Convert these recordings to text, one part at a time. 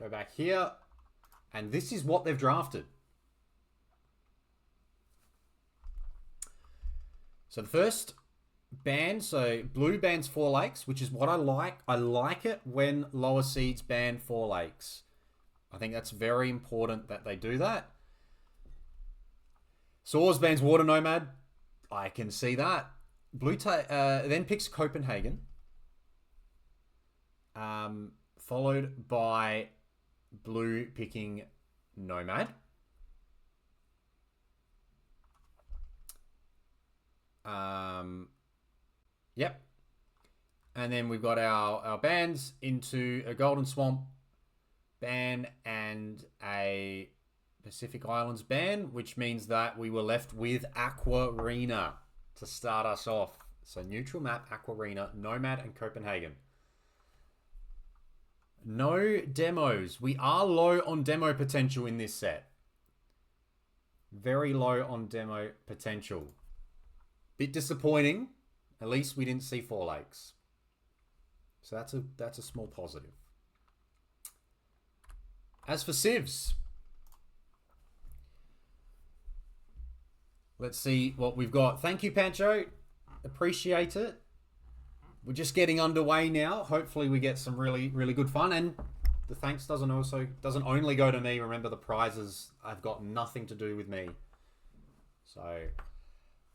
Go back here. And this is what they've drafted. So the first ban, so blue bans 4 lakes, which is what I like. I like it when lower seeds ban 4 lakes. I think that's very important that they do that. Saws bans Water Nomad. I can see that. Blue then picks Copenhagen. Followed by blue picking Nomad. Yep. And then we've got our bans into a Golden Swamp ban and a Pacific Islands ban, which means that we were left with Aqua Arena to start us off. So neutral map, Aqua Arena, Nomad, and Copenhagen. No demos. We are low on demo potential in this set. Very low on demo potential. Bit disappointing. At least we didn't see 4 lakes. So that's a small positive. As for civs, let's see what we've got. Thank you, Pancho. Appreciate it. We're just getting underway now. Hopefully we get some really, really good fun. And the thanks doesn't only go to me. Remember, the prizes have got nothing to do with me. So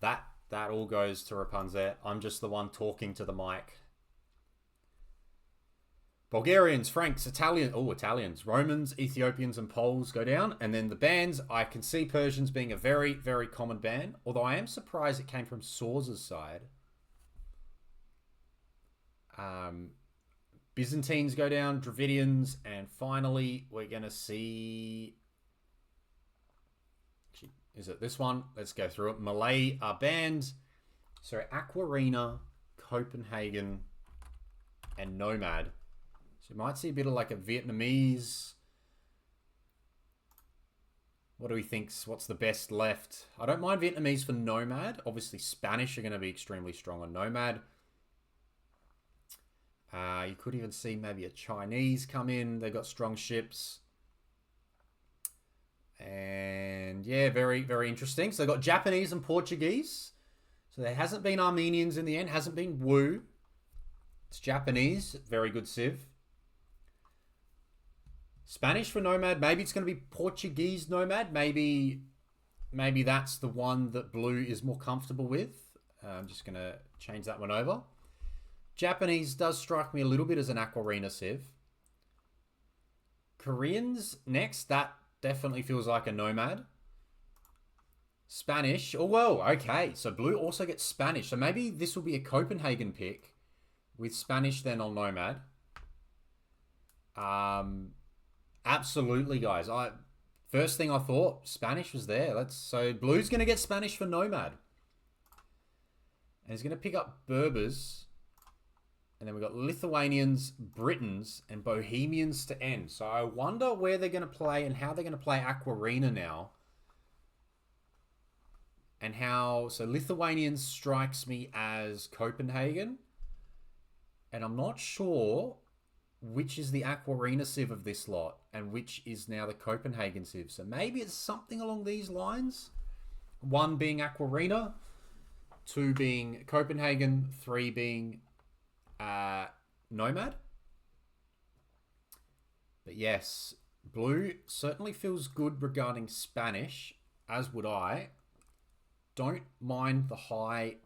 that all goes to Rapunzel. I'm just the one talking to the mic. Bulgarians, Franks, Italians, Romans, Ethiopians, and Poles go down. And then the bans, I can see Persians being a very, very common ban. Although I am surprised it came from Saws' side. Byzantines go down, Dravidians, and finally we're going to see... Is it this one? Let's go through it. Malay are banned. So Aquarina, Copenhagen, and Nomad. So you might see a bit of like a Vietnamese. What do we think? What's the best left? I don't mind Vietnamese for Nomad. Obviously Spanish are going to be extremely strong on Nomad. You could even see maybe a Chinese come in. They've got strong ships. And yeah, very, very interesting. So they've got Japanese and Portuguese. So there hasn't been Armenians in the end. Hasn't been Wu. It's Japanese. Very good civ. Spanish for Nomad. Maybe it's going to be Portuguese Nomad. Maybe that's the one that blue is more comfortable with. I'm just going to change that one over. Japanese does strike me a little bit as an Aquarina civ. Koreans next. That definitely feels like a Nomad. Spanish. Oh, well, okay. So blue also gets Spanish. So maybe this will be a Copenhagen pick with Spanish then on Nomad. Absolutely, guys. First thing I thought, Spanish was there. So blue's going to get Spanish for Nomad. And he's going to pick up Berbers. And then we've got Lithuanians, Britons, and Bohemians to end. So I wonder where they're going to play and how they're going to play Aquarina now. And how... So Lithuanians strikes me as Copenhagen. And I'm not sure which is the Aquarina civ of this lot and which is now the Copenhagen civ. So maybe it's something along these lines. 1 being Aquarina, 2 being Copenhagen, 3 being... Nomad. But yes, blue certainly feels good regarding Spanish, as would I. Don't mind the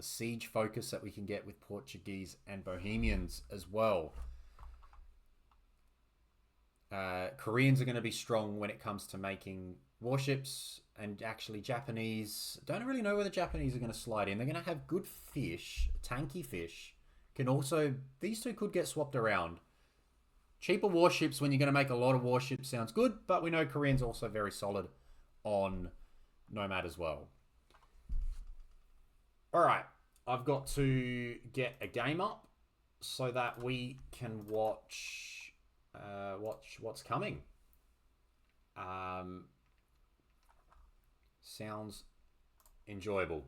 siege focus that we can get with Portuguese and Bohemians as well. Koreans are going to be strong when it comes to making warships, and actually Japanese, don't really know where the Japanese are going to slide in. They're going to have good fish, tanky fish. Can also, these two could get swapped around. Cheaper warships when you're going to make a lot of warships sounds good, but we know Koreans also very solid on Nomad as well. All right, I've got to get a game up so that we can watch what's coming. Sounds enjoyable.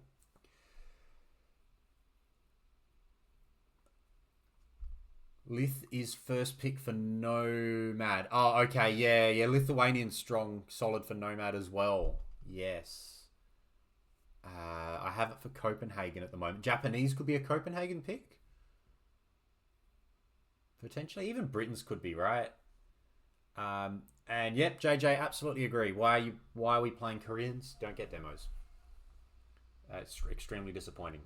Lith is first pick for Nomad. Oh, okay, yeah. Lithuanian strong, solid for Nomad as well. Yes. I have it for Copenhagen at the moment. Japanese could be a Copenhagen pick. Potentially. Even Britain's could be, right? And yep, JJ, absolutely agree. Why are we playing Koreans? Don't get demos. It's extremely disappointing.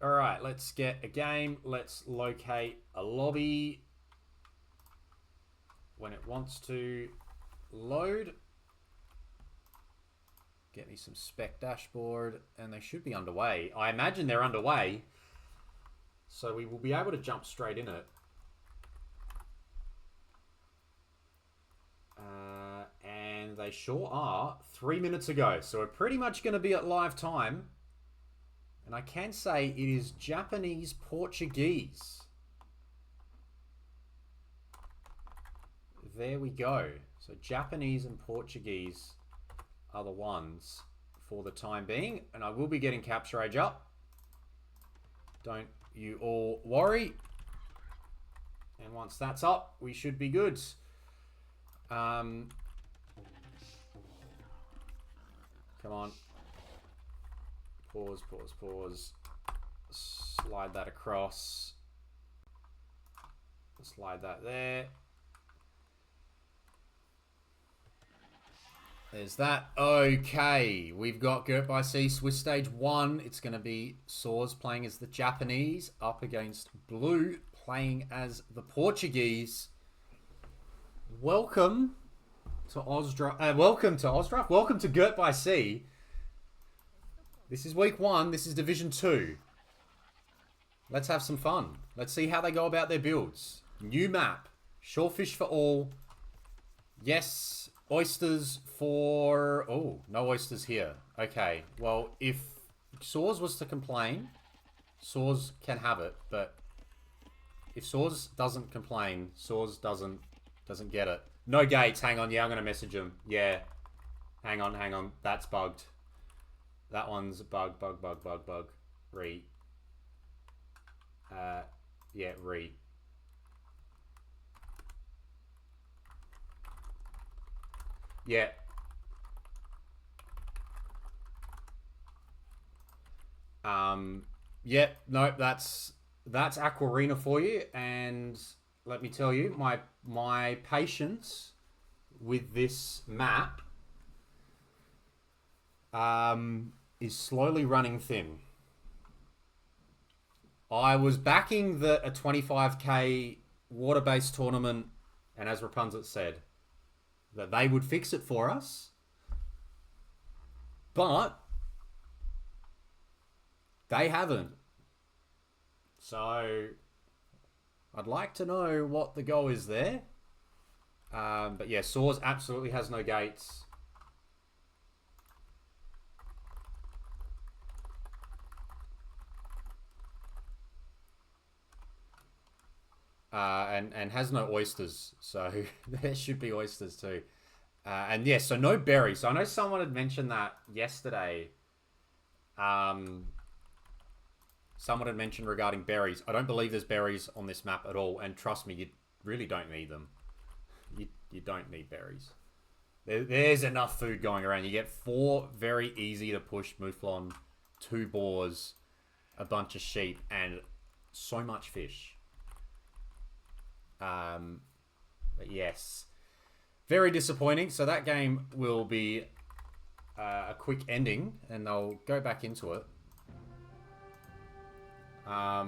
Alright, let's get a game. Let's locate a lobby when it wants to load. Get me some spec dashboard, and they should be underway. I imagine they're underway, so we will be able to jump straight in it. And they sure are. 3 minutes ago, so we're pretty much going to be at live time. And I can say it is Japanese Portuguese. There we go. So Japanese and Portuguese are the ones for the time being. And I will be getting capture age up. Don't you all worry. And once that's up, we should be good. Come on. Pause. Slide that across. Slide that there. There's that. Okay. We've got Girt By Sea, Swiss Stage 1. It's going to be Saws playing as the Japanese up against Blue playing as the Portuguese. Welcome to Ozdraft. Welcome to Girt By Sea. This is week 1. This is Division 2. Let's have some fun. Let's see how they go about their builds. New map. Shorefish for all. Yes. Oysters for... Oh, no oysters here. Okay. Well, if Saws was to complain, Saws can have it. But if Saws doesn't complain, Saws doesn't get it. No gates. Hang on. Yeah, I'm going to message him. Yeah. Hang on. That's bugged. That one's bug. Re. Yeah, re. Yeah. Yeah, no, that's Aquarina for you, and let me tell you, my patience with this map is slowly running thin. I was backing a 25k water-based tournament, and as Rapunzel said, that they would fix it for us. But they haven't. So I'd like to know what the goal is there. But yeah, Saws absolutely has no gates. And has no oysters, so there should be oysters too. And yes, so no berries. So I know someone had mentioned that yesterday. Someone had mentioned regarding berries. I don't believe there's berries on this map at all, and trust me, you really don't need them. You don't need berries. There's enough food going around. You get 4 very easy to push mouflon, 2 boars, a bunch of sheep, and so much fish. But yes, very disappointing. So that game will be a quick ending, and they'll go back into it. Yeah,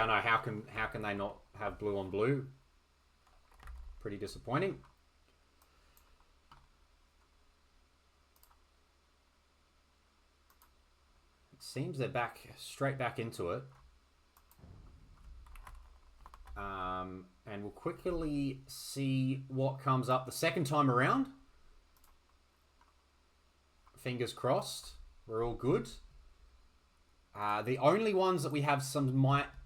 no. How can they not have blue on blue? Pretty disappointing. It seems they're straight back into it. And we'll quickly see what comes up the second time around. Fingers crossed. We're all good. The only ones that we have some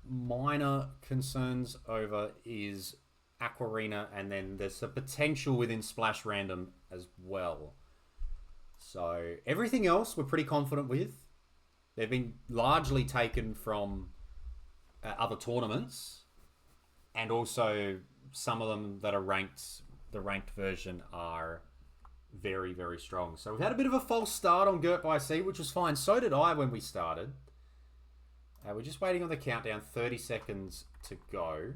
minor concerns over is Aquarina, and then there's a potential within Splash Random as well. So everything else we're pretty confident with. They've been largely taken from other tournaments, and also some of them that are ranked. The ranked version are very, very strong. So we've had a bit of a false start on Girt By Sea, which was fine. So did I when we started. We're just waiting on the countdown. 30 seconds to go.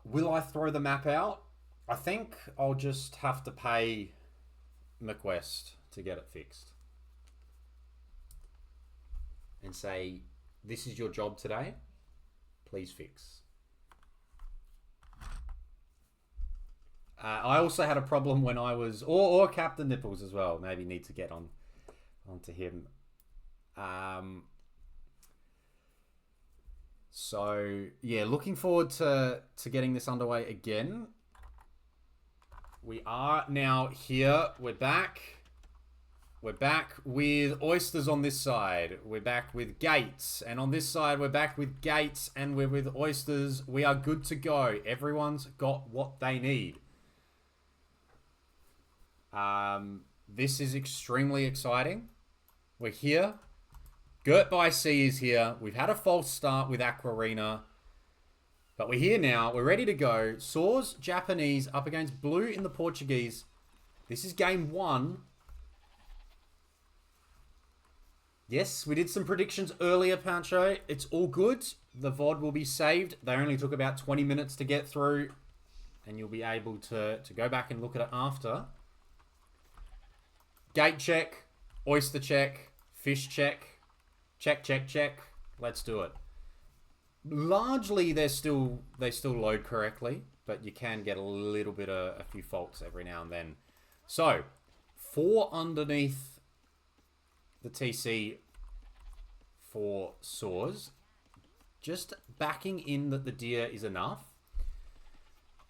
Will I throw the map out? I think I'll just have to pay McWest to get it fixed. And say, this is your job today. Please fix. I also had a problem when I was, or Captain Nipples as well. Maybe need to get onto him. So yeah, looking forward to getting this underway again. We are now here. We're back. We're back with oysters on this side. We're back with gates. And on this side, we're back with gates and we're with oysters. We are good to go. Everyone's got what they need. This is extremely exciting. We're here. Girt By Sea is here. We've had a false start with Aquarina. But we're here now. We're ready to go. Saws, Japanese, up against Blue in the Portuguese. This is game 1. Yes, we did some predictions earlier, Pancho. It's all good. The VOD will be saved. They only took about 20 minutes to get through. And you'll be able to go back and look at it after. Gate check. Oyster check. Fish check. Check, check, check. Let's do it. Largely, they still load correctly. But you can get a little bit of a few faults every now and then. So, 4 underneath the TC for Saws. Just backing in that the deer is enough.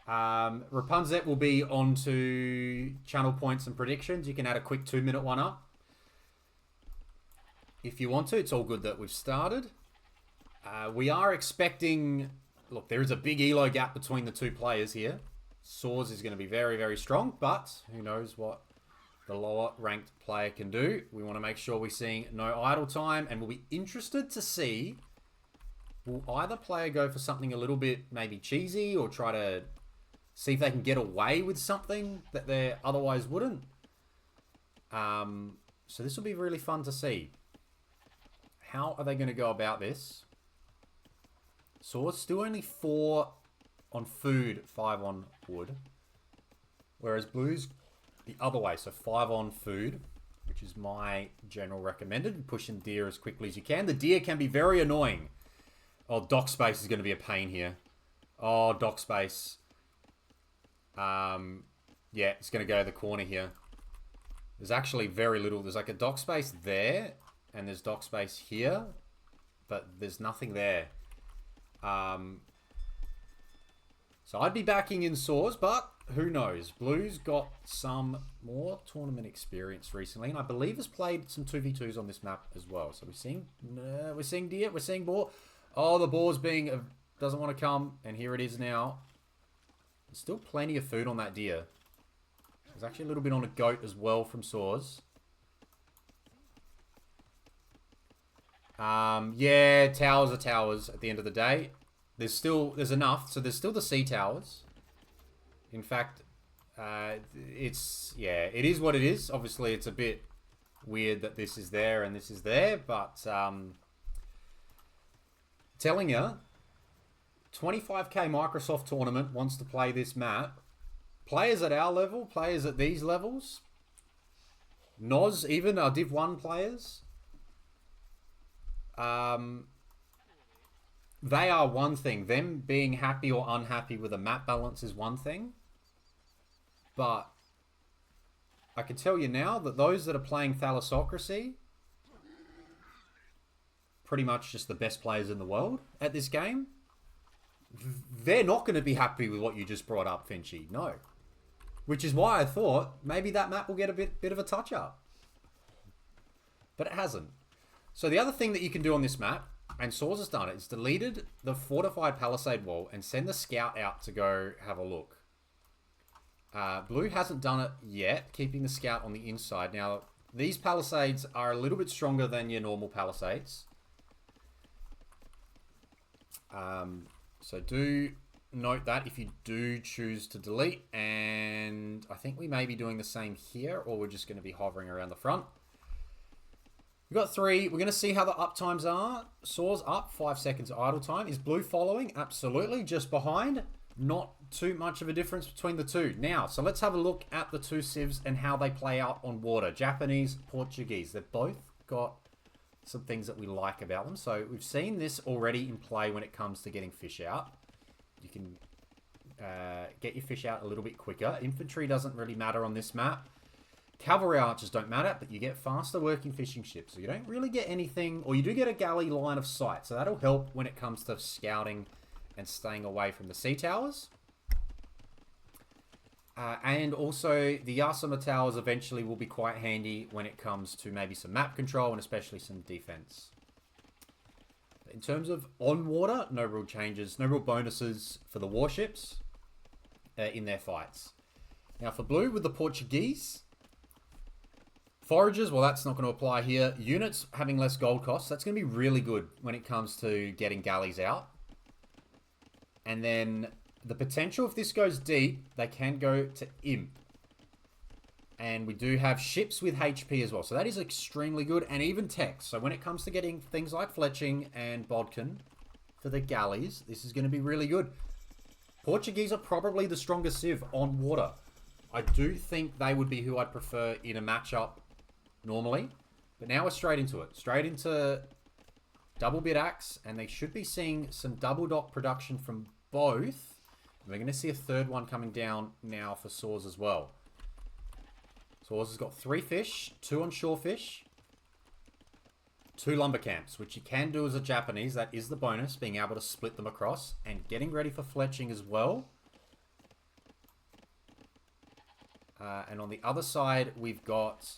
Rapunzet will be on to channel points and predictions. You can add a quick 2-minute one up. If you want to, it's all good that we've started. We are expecting... Look, there is a big elo gap between the two players here. Saws is going to be very, very strong, but who knows what the lower ranked player can do. We want to make sure we're seeing no idle time, and we'll be interested to see, will either player go for something a little bit maybe cheesy or try to see if they can get away with something that they otherwise wouldn't. So this will be really fun to see. How are they going to go about this? Saws still only 4 on food, 5 on wood. Whereas Blue's the other way, so 5 on food, which is my general recommended. Pushing deer as quickly as you can. The deer can be very annoying. Oh, dock space is going to be a pain here. Oh, dock space. Yeah, it's going to go to the corner here. There's actually very little. There's like a dock space there, and there's dock space here, but there's nothing there. So I'd be backing in Saws, but who knows? Blue's got some more tournament experience recently, and I believe has played some 2v2s on this map as well. So we're seeing deer, we're seeing boar. Oh, the boar's doesn't want to come, and here it is now. There's still plenty of food on that deer. There's actually a little bit on a goat as well from Saws. Yeah, towers are towers at the end of the day. There's enough, so there's still the sea towers. In fact, it is what it is. Obviously, it's a bit weird that this is there and this is there, but telling you, 25k Microsoft tournament wants to play this map. Players at our level, players at these levels, Noz, even our Div1 players, they are one thing. Them being happy or unhappy with a map balance is one thing. But I can tell you now that those that are playing Thalassocracy, pretty much just the best players in the world at this game, they're not going to be happy with what you just brought up, Finchy. No. Which is why I thought maybe that map will get a bit of a touch-up. But it hasn't. So the other thing that you can do on this map, and Saws has done it, is deleted the fortified palisade wall and send the scout out to go have a look. Blue hasn't done it yet, keeping the scout on the inside. Now, These palisades are a little bit stronger than your normal palisades. So do note that if you do choose to delete, and I think we may be doing the same here, or we're just going to be hovering around the front. We've got 3. We're going to see how the up times are. Saws up, 5 seconds idle time. Is blue following? Absolutely. Just behind. Not too much of a difference between the two. Now, so let's have a look at the two sieves and how they play out on water. Japanese, Portuguese. They've both got some things that we like about them. So we've seen this already in play when it comes to getting fish out. You can get your fish out a little bit quicker. Infantry doesn't really matter on this map. Cavalry archers don't matter, but you get faster working fishing ships. So you don't really get anything, or you do get a galley line of sight. So that'll help when it comes to scouting and staying away from the sea towers. And also the Yasama towers eventually will be quite handy when it comes to maybe some map control and especially some defense. In terms of on water, no real changes, no real bonuses for the warships in their fights. Now for blue with the Portuguese, foragers, well that's not going to apply here. Units having less gold costs, that's going to be really good when it comes to getting galleys out. And then the potential, if this goes deep, they can go to imp. And we do have ships with HP as well. So that is extremely good. And even text. So when it comes to getting things like fletching and bodkin for the galleys, this is going to be really good. Portuguese are probably the strongest civ on water. I do think they would be who I'd prefer in a matchup normally. But now we're straight into it. Straight into double bit axe. And they should be seeing some double dock production from both. We're going to see a third one coming down now for Saws as well. Saws has got 3 fish, 2 onshore fish, 2 lumber camps, which you can do as a Japanese. That is the bonus, being able to split them across and getting ready for fletching as well. And on the other side, we've got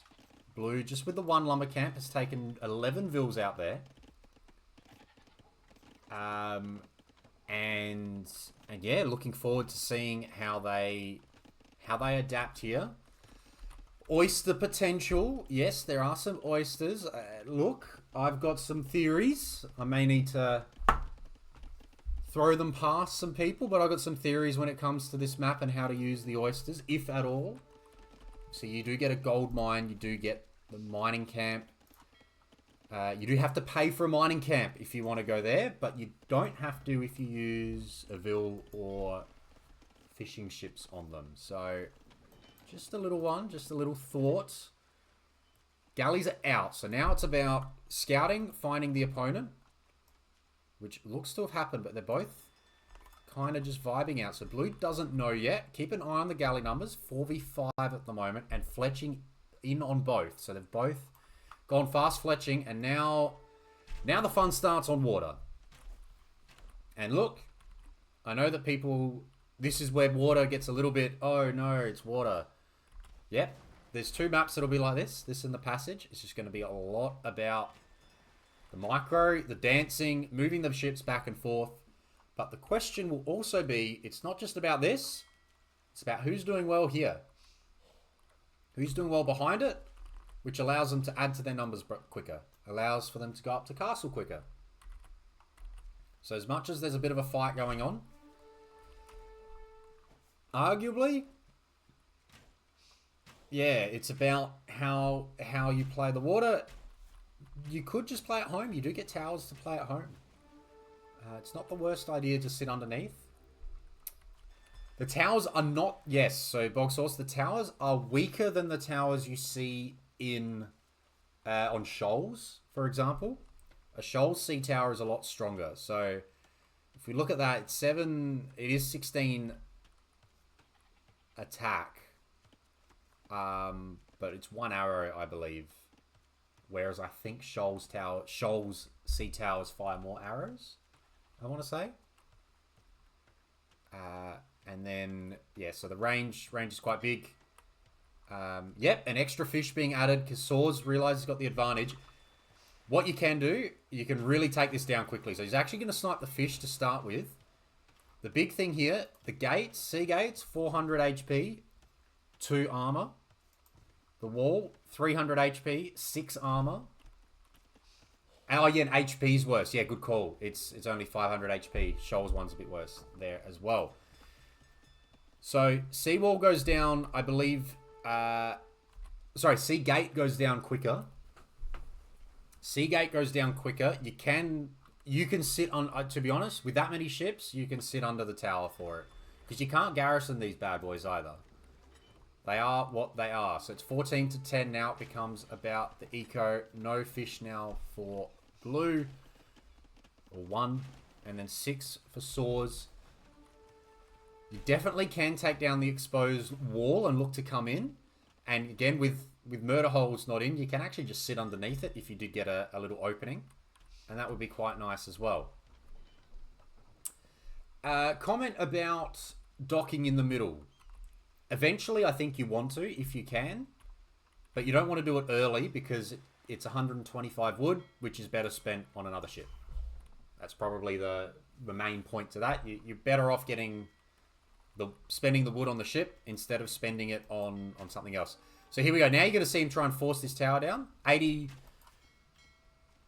blue, just with the 1 lumber camp, has taken 11 vills out there. And yeah, looking forward to seeing how they adapt here. Oyster potential. Yes, there are some oysters. Look, I've got some theories. I may need to throw them past some people, but I've got some theories when it comes to this map and how to use the oysters, if at all. So you do get a gold mine. You do get the mining camp. You do have to pay for a mining camp if you want to go there, but you don't have to if you use a vill or fishing ships on them. So just a little one, just a little thought. Galleys are out, so now it's about scouting, finding the opponent, which looks to have happened, but they're both kind of just vibing out. So blue doesn't know yet. Keep an eye on the galley numbers, 4v5 at the moment, and fletching in on both. So they've both gone fast fletching, and now the fun starts on water. And look, I know that people, this is where water gets a little bit, oh no, it's water. Yep, there's 2 maps that'll be like this and the passage. It's just going to be a lot about the micro, the dancing, moving the ships back and forth. But the question will also be, it's not just about this, it's about who's doing well here. Who's doing well behind it, which allows them to add to their numbers quicker. Allows for them to go up to castle quicker. So as much as there's a bit of a fight going on, arguably, yeah, it's about how you play the water. You could just play at home. You do get towers to play at home. It's not the worst idea to sit underneath. The towers are not, yes, so Bog Sauce, the towers are weaker than the towers you see in on shoals, for example. A shoal sea tower is a lot stronger. So if we look at that, it's 7, it is 16 attack. But it's 1 arrow, I believe. Whereas I think shoals sea towers fire more arrows, I want to say. And then, yeah, so the range is quite big. Yep, an extra fish being added because Saws realizes he's got the advantage. What you can do, you can really take this down quickly. So he's actually going to snipe the fish to start with. The big thing here, the gates, sea gates, 400 HP, 2 armor. The wall, 300 HP, 6 armor. Oh, yeah, and HP's worse. Yeah, good call. It's only 500 HP. Shoals one's a bit worse there as well. So, Seawall goes down, I believe... sorry, Sea Gate goes down quicker. Sea Gate goes down quicker. You can sit on... to be honest, with that many ships, you can sit under the tower for it. Because you can't garrison these bad boys either. They are what they are. So it's 14 to 10 now. It becomes about the eco. No fish now for blue. Or 1. And then 6 for Saws. You definitely can take down the exposed wall and look to come in. And again, with murder holes not in, you can actually just sit underneath it if you did get a little opening. And that would be quite nice as well. Comment about docking in the middle. Eventually, I think you want to, if you can. But you don't want to do it early because it's 125 wood, which is better spent on another ship. That's probably the main point to that. You're better off spending the wood on the ship instead of spending it on something else. So here we go. Now you're going to see him try and force this tower down.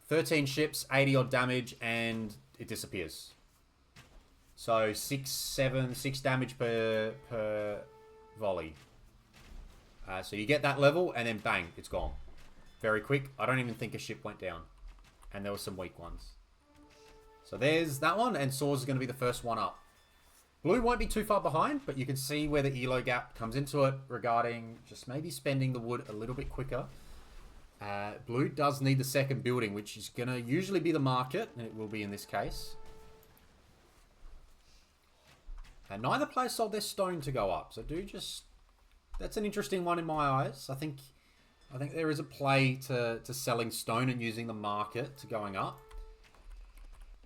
13 ships, 80 odd damage, and it disappears. So 6 damage per volley. So you get that level, and then bang, it's gone. Very quick. I don't even think a ship went down. And there were some weak ones. So there's that one, and Saws is going to be the first one up. Blue won't be too far behind, but you can see where the elo gap comes into it regarding just maybe spending the wood a little bit quicker. Blue does need the second building, which is going to usually be the market, and it will be in this case. And neither player sold their stone to go up. So that's an interesting one in my eyes. I think there is a play to selling stone and using the market to going up.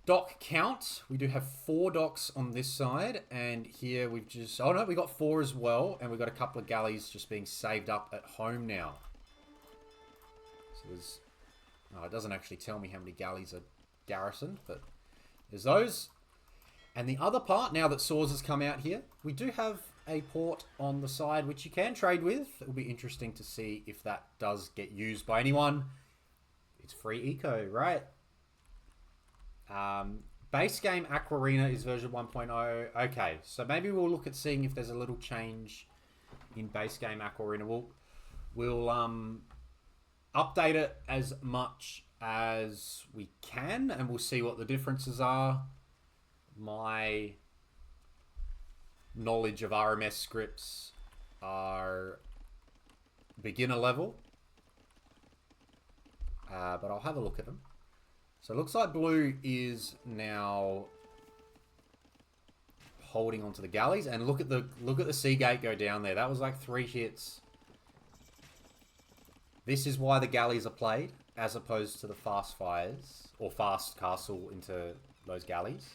Dock count. We do have 4 docks on this side. And here we've just... Oh no, we got 4 as well. And we've got a couple of galleys just being saved up at home now. So there's... Oh, it doesn't actually tell me how many galleys are garrisoned. But there's those. And the other part, now that Saws has come out here, we do have a port on the side which you can trade with. It will be interesting to see if that does get used by anyone. It's free eco, right? Base game Aquarina is version 1.0. Okay, so maybe we'll look at seeing if there's a little change in base game Aquarina. We'll update it as much as we can, and we'll see what the differences are. My knowledge of RMS scripts are beginner level, but I'll have a look at them. So it looks like blue is now holding onto the galleys, and look at the Sea Gate go down there. That was like 3 hits. This is why the galleys are played, as opposed to the fast fires or fast castle into those galleys.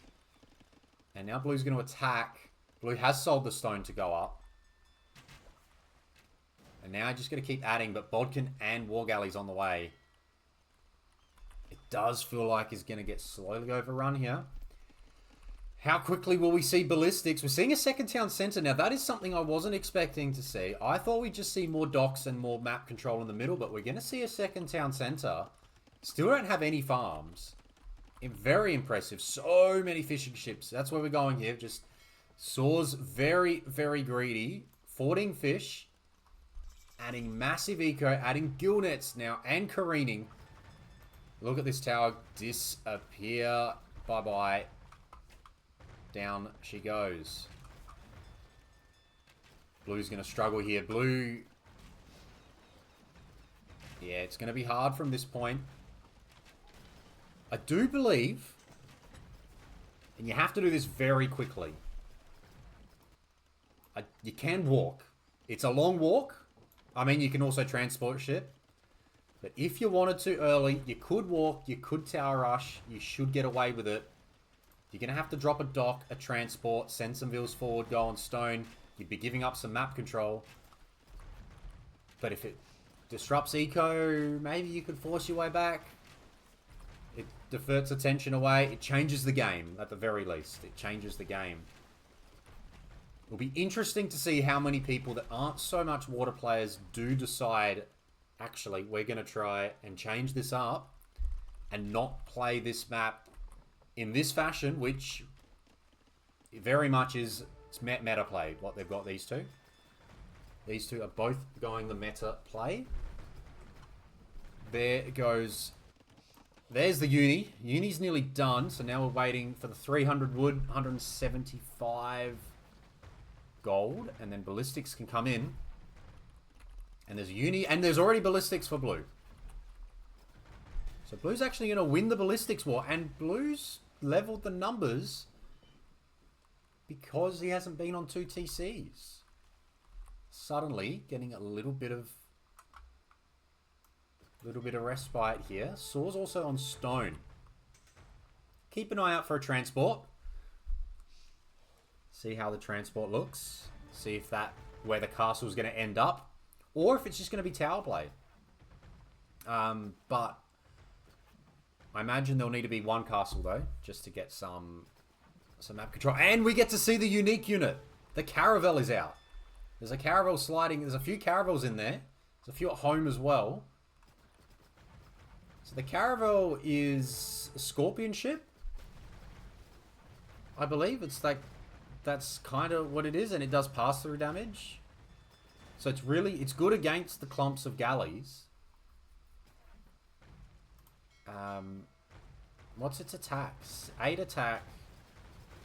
And now blue's going to attack. Blue has sold the stone to go up. And now just going to keep adding, but Bodkin and War Galleys on the way. It does feel like he's going to get slowly overrun here. How quickly will we see ballistics? We're seeing a second town center. Now, that is something I wasn't expecting to see. I thought we'd just see more docks and more map control in the middle, but we're going to see a second town center. Still don't have any farms. Very impressive. So many fishing ships. That's where we're going here. Just Saws very, very greedy. 14 fish. Adding massive eco. Adding gill nets now. And careening. Look at this tower disappear. Bye-bye. Down she goes. Blue's going to struggle here. Blue... Yeah, it's going to be hard from this point. I do believe, and you have to do this very quickly, you can walk. It's a long walk. I mean, you can also transport ship. But if you wanted to early, you could walk, you could tower rush, you should get away with it. You're going to have to drop a dock, a transport, send some vills forward, go on stone. You'd be giving up some map control. But if it disrupts eco, maybe you could force your way back. It diverts attention away. It changes the game, at the very least. It changes the game. It'll be interesting to see how many people that aren't so much water players do decide, actually, we're going to try and change this up and not play this map in this fashion, which very much is it's meta play, what they've got, these two. These two are both going the meta play. There goes... There's the uni. Uni's nearly done, so now we're waiting for the 300 wood, 175 gold, and then ballistics can come in. And there's uni, and there's already ballistics for blue. So blue's actually going to win the ballistics war, and blue's leveled the numbers because he hasn't been on 2 TCs. Suddenly getting a little bit of respite here. Saws also on stone. Keep an eye out for a transport. See how the transport looks. See if that where the castle is going to end up, or if it's just going to be tower play. But I imagine there'll need to be one castle though, just to get some map control. And we get to see the unique unit. The caravel is out. There's a caravel sliding. There's a few caravels in there. There's a few at home as well. So the caravel is a scorpion ship, I believe. It's like, that's kind of what it is, and it does pass through damage. So it's good against the clumps of galleys. What's its attacks? 8 attack.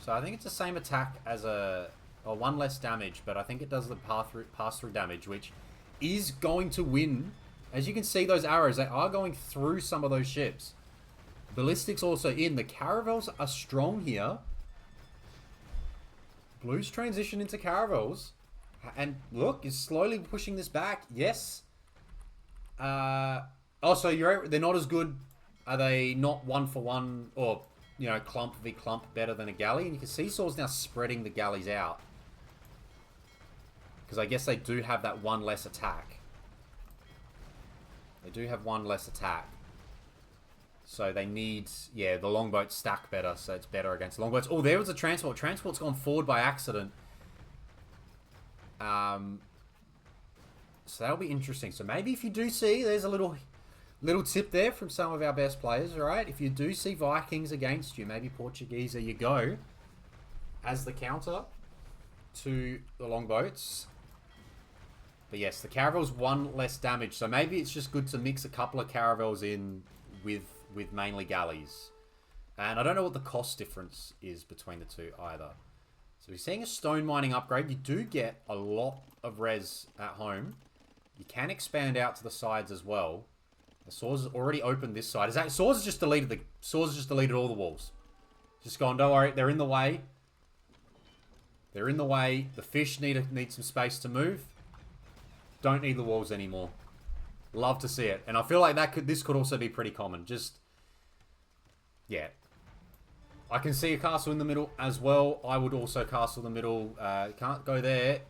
So I think it's the same attack as or 1 less damage, but I think it does the pass through damage, which is going to win. As you can see, those arrows, they are going through some of those ships. Ballistics also in. The caravels are strong here. Blue's transition into caravels. And look, is slowly pushing this back. Yes. Oh, so they're not as good. Are they not 1-for-1 or, you know, clump v clump better than a galley? And you can see Saws now spreading the galleys out. Because I guess they do have that 1 less attack. They do have 1 less attack. So they need... Yeah, the longboats stack better, so it's better against longboats. Oh, there was a transport. Transport's gone forward by accident. So that'll be interesting. So maybe if you do see... There's a little tip there from some of our best players, right? If you do see Vikings against you, maybe Portuguese, there you go. As the counter to the longboats. But yes, the caravel's 1 less damage, so maybe it's just good to mix a couple of caravels in with mainly galleys. And I don't know what the cost difference is between the two either. So we're seeing a stone mining upgrade. You do get a lot of res at home. You can expand out to the sides as well. The Saws has already opened this side. Saws has just deleted all the walls. Just gone, don't worry, they're in the way. They're in the way. The fish need some space to move. Don't need the walls anymore. Love to see it. And I feel like this could also be pretty common. Just, yeah. I can see a castle in the middle as well. I would also castle in the middle. Can't go there.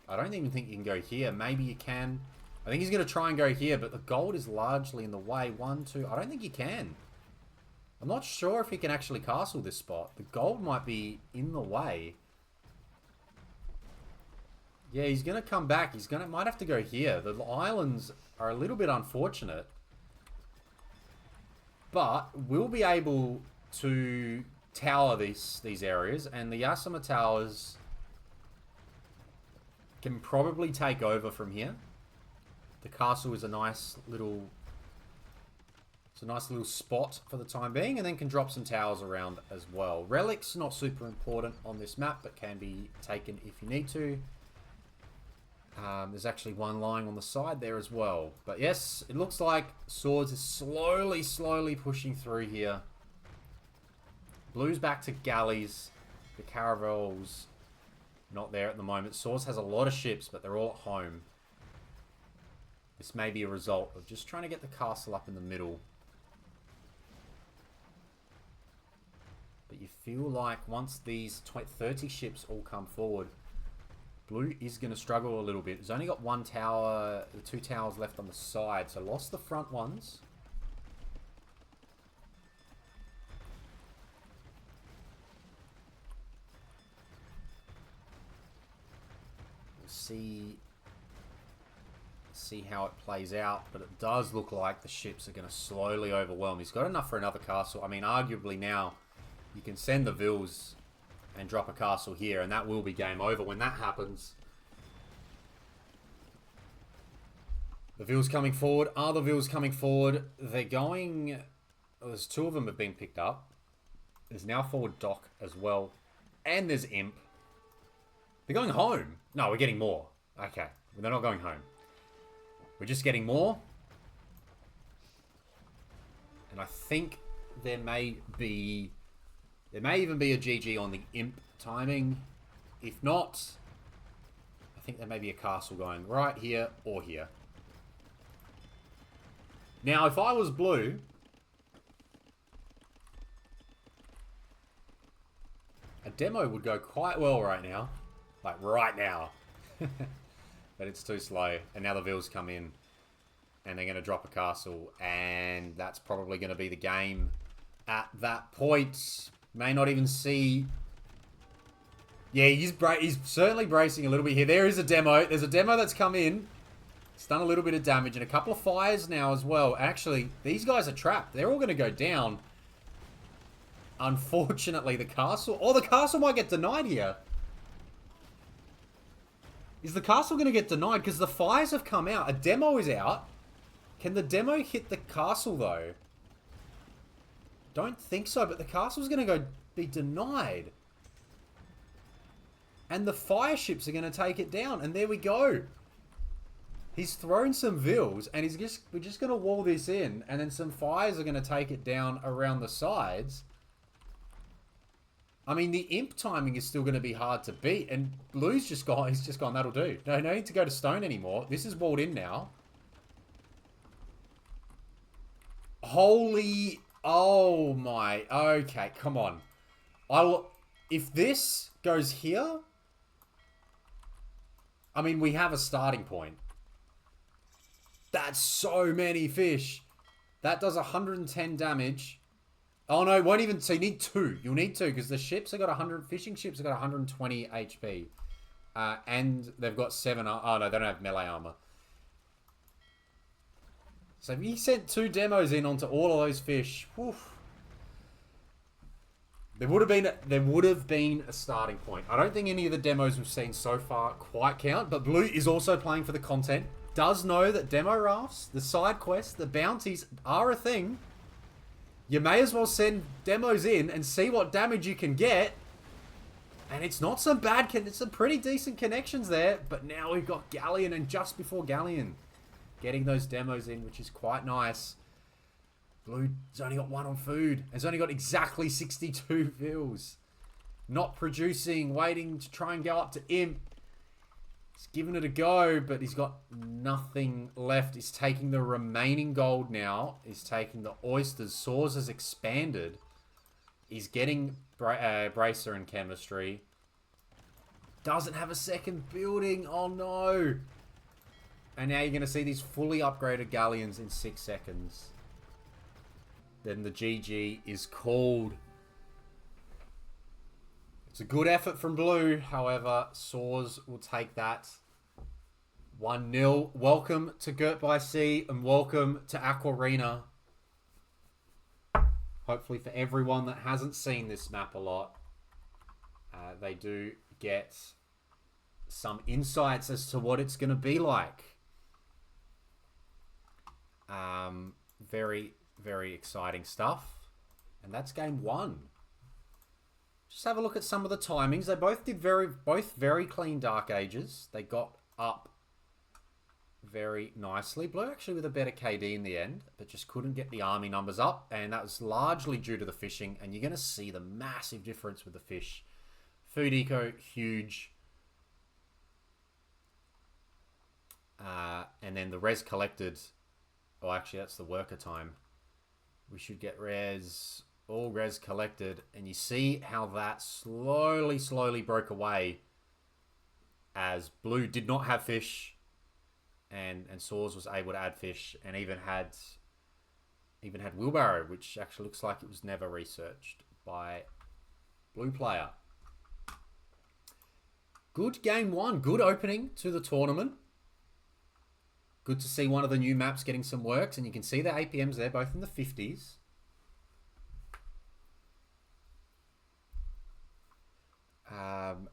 I don't even think you can go here. Maybe you can. I think he's going to try and go here, but the gold is largely in the way. 1, 2. I don't think you can. I'm not sure if he can actually castle this spot. The gold might be in the way. Yeah, he's going to come back. Might have to go here. The islands are a little bit unfortunate. But we'll be able to tower these areas. And the Yasama towers can probably take over from here. The castle is a nice little... It's a nice little spot for the time being. And then can drop some towers around as well. Relics, not super important on this map, but can be taken if you need to. There's actually one lying on the side there as well. But yes, it looks like Swords is slowly pushing through here. Blue's back to galleys. The caravels not there at the moment. Swords has a lot of ships, but they're all at home. This may be a result of just trying to get the castle up in the middle. But you feel like once these 30 ships all come forward, Blue is going to struggle a little bit. He's only got 1 tower, 2 towers left on the side, so lost the front ones. see how it plays out, but it does look like the ships are going to slowly overwhelm. He's got enough for another castle. I mean, arguably now you can send the Vils and drop a castle here, and that will be game over when that happens. The Vils coming forward. Are the Vils coming forward? They're going... Well, there's 2 of them have been picked up. There's now forward Dock as well. And there's Imp. They're going home. No, we're getting more. Okay. They're not going home. We're just getting more. And I think there may even be a GG on the Imp timing. If not, I think there may be a castle going right here or here. Now, if I was blue, a demo would go quite well right now. Like, right now. But it's too slow. And now the Vils come in. And they're going to drop a castle. And that's probably going to be the game at that point. May not even see... Yeah, he's certainly bracing a little bit here. There is a demo. There's a demo that's come in. It's done a little bit of damage. And a couple of fires now as well. Actually, these guys are trapped. They're all going to go down. Unfortunately, the castle... Oh, the castle might get denied here. Is the castle going to get denied? Because the fires have come out. A demo is out. Can the demo hit the castle, though? Don't think so, but the castle's going to be denied. And the fire ships are going to take it down. And there we go. He's thrown some Vils, and we're just going to wall this in. And then some fires are going to take it down around the sides. I mean, the Imp timing is still going to be hard to beat. And Blue's just gone, that'll do. No need to go to stone anymore. This is walled in now. Holy... Oh my... Okay, come on. If this goes here... I mean, we have a starting point. That's so many fish. That does 110 damage. Oh no, it won't even... So you need 2. You'll need 2 because the ships have got 100... Fishing ships have got 120 HP. And they've got 7... Oh no, they don't have melee armor. So if you sent 2 demos in onto all of those fish... Whew, there would have been a starting point. I don't think any of the demos we've seen so far quite count. But Blue is also playing for the content. Does know that demo rafts, the side quests, the bounties are a thing. You may as well send demos in and see what damage you can get. And it's not some bad... It's some pretty decent connections there. But now we've got Galleon and just before Galleon getting those demos in, which is quite nice. Blue's only got 1 on food. Has only got exactly 62 Vils. Not producing, waiting to try and go up to Imp. He's giving it a go, but he's got nothing left. He's taking the remaining gold now. He's taking the oysters. Saws has expanded. He's getting Bracer and Chemistry. Doesn't have a second building. Oh, no. And now you're going to see these fully upgraded galleons in 6 seconds. Then the GG is called. It's a good effort from Blue. However, Saws will take that. 1-0. Welcome to Girt By Sea and welcome to Aquarena. Hopefully for everyone that hasn't seen this map a lot, they do get some insights as to what it's going to be like. Very, very exciting stuff. And that's game 1. Just have a look at some of the timings. They both did very clean Dark Ages. They got up very nicely. Blue actually with a better KD in the end, but just couldn't get the army numbers up. And that was largely due to the fishing. And you're going to see the massive difference with the fish. Food eco, huge. And then the res collected. Oh, actually, that's the worker time. We should get all res collected. And you see how that slowly broke away as Blue did not have fish. And Saws was able to add fish and even had wheelbarrow, which actually looks like it was never researched by Blue Player. Good game one. Good opening to the tournament. Good to see one of the new maps getting some works. And you can see the APMs there, both in the 50s.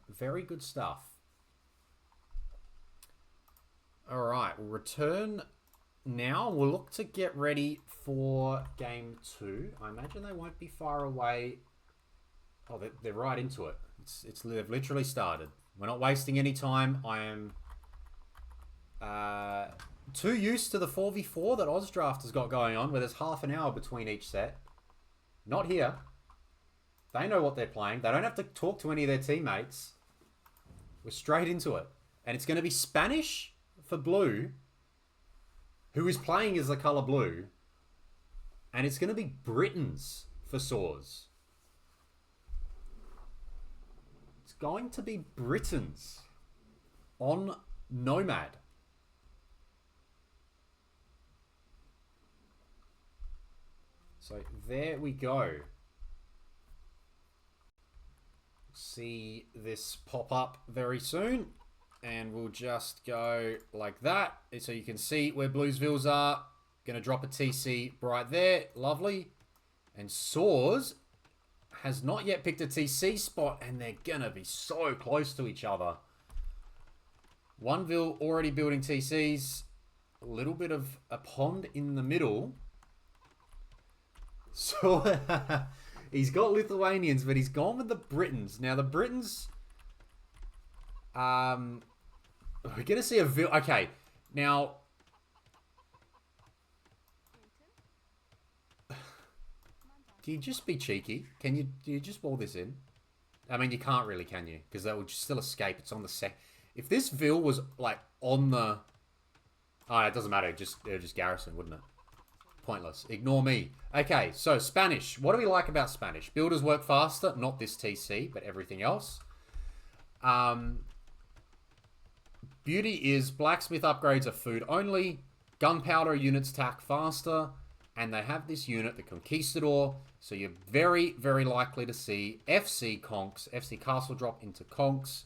Very good stuff. All right, we'll return now. We'll look to get ready for game two. I imagine they won't be far away. Oh, they're right into it. They've literally started. We're not wasting any time. I am too used to the 4v4 that Ozdraft has got going on, where there's half an hour between each set. Not here. They know what they're playing. They don't have to talk to any of their teammates. We're straight into it. And it's going to be Spanish for blue, who is playing as the color blue. And it's going to be Britons for Saws. It's going to be Britons on Nomad. So there we go. See this pop up very soon, and we'll just go like that so you can see where Bluesvilles are. Gonna drop a TC right there. Lovely. And Saws has not yet picked a TC spot, and they're gonna be so close to each other. Oneville already building TCs. A little bit of a pond in the middle. So he's got Lithuanians, but he's gone with the Britons. Now the Britons, we're gonna see a okay. Now, can you just be cheeky? Do you just wall this in? I mean, you can't really, can you? Because that would still escape. It's on the sec. If this Ville was like on the, oh, it doesn't matter. It would just garrison, wouldn't it? Pointless. Ignore me. Okay, so Spanish. What do we like about Spanish? Builders work faster. Not this TC, but everything else. Beauty is blacksmith upgrades are food only. Gunpowder units tack faster. And they have this unit, the Conquistador. So you're very, very likely to see FC Conks, FC Castle drop into Conks.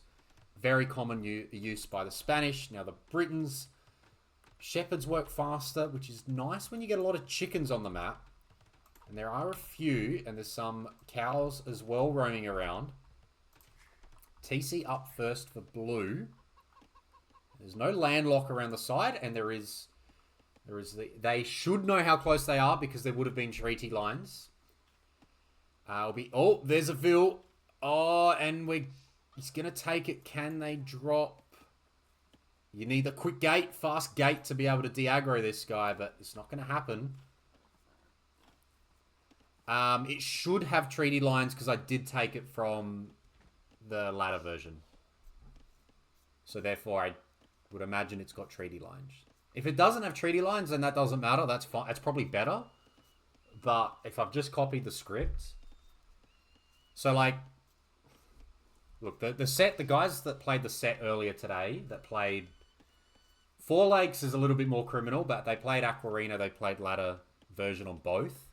Very common use by the Spanish. Now the Britons, shepherds work faster, which is nice when you get a lot of chickens on the map. And there are a few, and there's some cows as well roaming around. TC up first for blue. There's no landlock around the side, and they should know how close they are because there would have been treaty lines. Oh, there's a Ville. Oh, and he's gonna take it. Can they drop? You need a quick gate, fast gate to be able to de-aggro this guy, but it's not going to happen. It should have treaty lines because I did take it from the ladder version. So therefore, I would imagine it's got treaty lines. If it doesn't have treaty lines, then that doesn't matter. That's fine. That's probably better. But if I've just copied the script... So, like... Look, the guys that played the set earlier today, that played... Four Lakes is a little bit more criminal, but they played Aquarina, they played ladder version on both.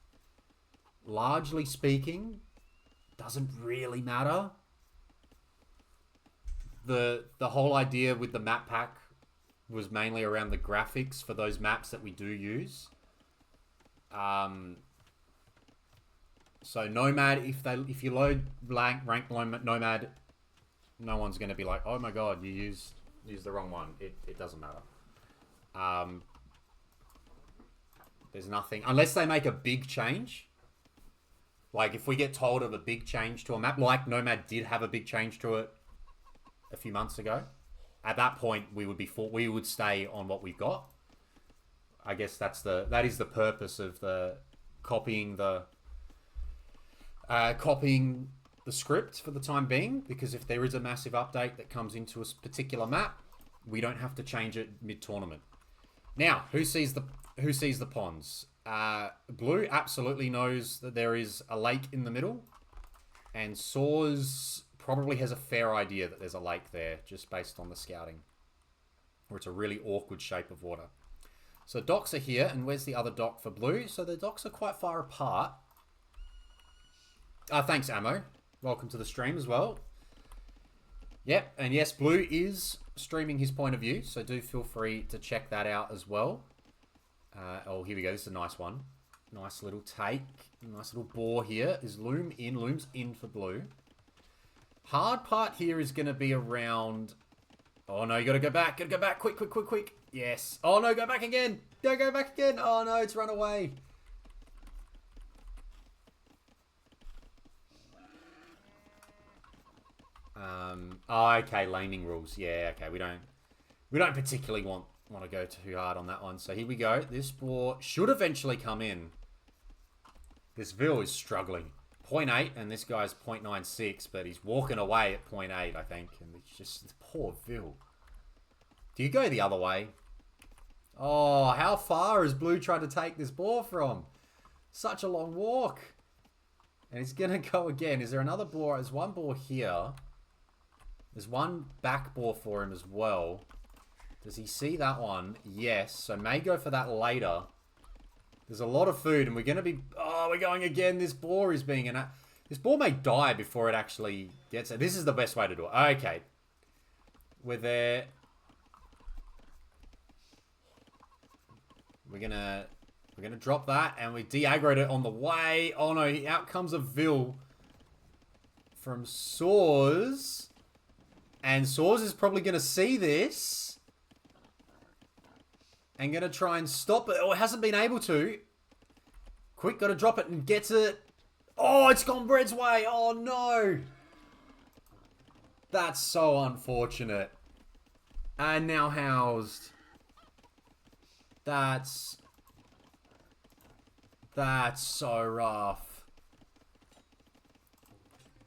Largely speaking, doesn't really matter. The whole idea with the map pack was mainly around the graphics for those maps that we do use. So Nomad, if you load rank Nomad, no one's going to be like, oh my god, you used the wrong one. It doesn't matter. There's nothing, unless they make a big change. Like if we get told of a big change to a map, like Nomad did have a big change to it a few months ago. At that point, we would stay on what we've got. I guess that is the purpose of the copying the script for the time being, because if there is a massive update that comes into a particular map, we don't have to change it mid-tournament. Now, who sees the ponds? Blue absolutely knows that there is a lake in the middle, and Saws probably has a fair idea that there's a lake there, just based on the scouting, or it's a really awkward shape of water. So docks are here, and where's the other dock for blue? So the docks are quite far apart. Thanks, Ammo. Welcome to the stream as well. Yep, and yes, Blue is streaming his point of view, so do feel free to check that out as well. Oh, here we go. This is a nice one. Nice little take. Nice little bore here. Is Loom in? Loom's in for Blue. Hard part here is going to be around... Oh, no, you got to go back. Got to go back. Quick, quick, quick, quick. Yes. Oh, no, go back again. Don't go back again. Oh, no, it's run away. Oh, okay, laning rules. Yeah, okay, we don't particularly want to go too hard on that one. So here we go. This ball should eventually come in. This Vil is struggling. 0.8, and this guy's 0.96, but he's walking away at 0.8, I think. And it's just poor Vil. Do you go the other way? Oh, how far is Blue trying to take this ball from? Such a long walk. And he's going to go again. Is there another ball? There's one ball here. There's one back ball for him as well. Does he see that one? Yes. So may go for that later. There's a lot of food and we're going to be... Oh, we're going again. This ball is being an... This ball may die before it actually gets it. This is the best way to do it. Okay. We're there. We're gonna drop that and we de-aggroed it on the way. Oh no, out comes a Vil from Saws. And Saws is probably going to see this. And going to try and stop it. Oh, it hasn't been able to. Quick, got to drop it and gets it. Oh, it's gone Bread's way. Oh, no. That's so unfortunate. And now housed. That's so rough.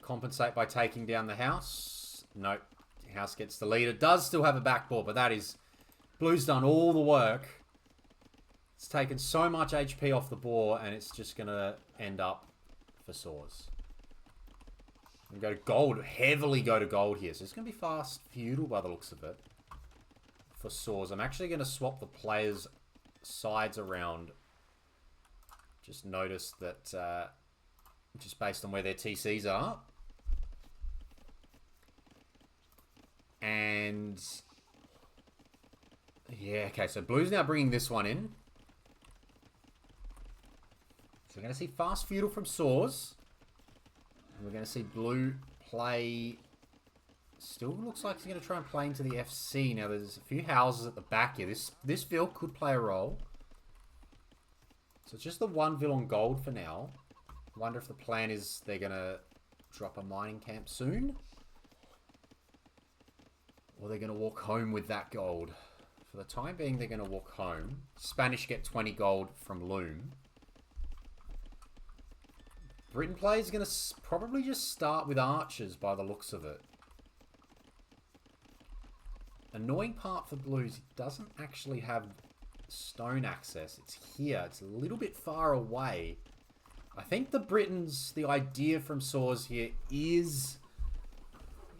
Compensate by taking down the house. Nope. House gets the lead. It does still have a back ball, but that is... Blue's done all the work. It's taken so much HP off the board, and it's just going to end up for Saws. We go to gold. Heavily go to gold here. So it's going to be fast feudal by the looks of it. For Saws. I'm actually going to swap the players' sides around. Just notice that... just based on where their TCs are. And... Yeah, okay, so Blue's now bringing this one in. So we're going to see fast feudal from Saws. And we're going to see Blue play... Still looks like he's going to try and play into the FC. Now, there's a few houses at the back here. This Vil could play a role. So it's just the one Vil on gold for now. I wonder if the plan is they're going to drop a mining camp soon. Or they're going to walk home with that gold. For the time being, they're going to walk home. Spanish get 20 gold from Loom. Britain play is going to probably just start with archers by the looks of it. Annoying part for Blues, it doesn't actually have stone access. It's here. It's a little bit far away. I think the idea from Saws here is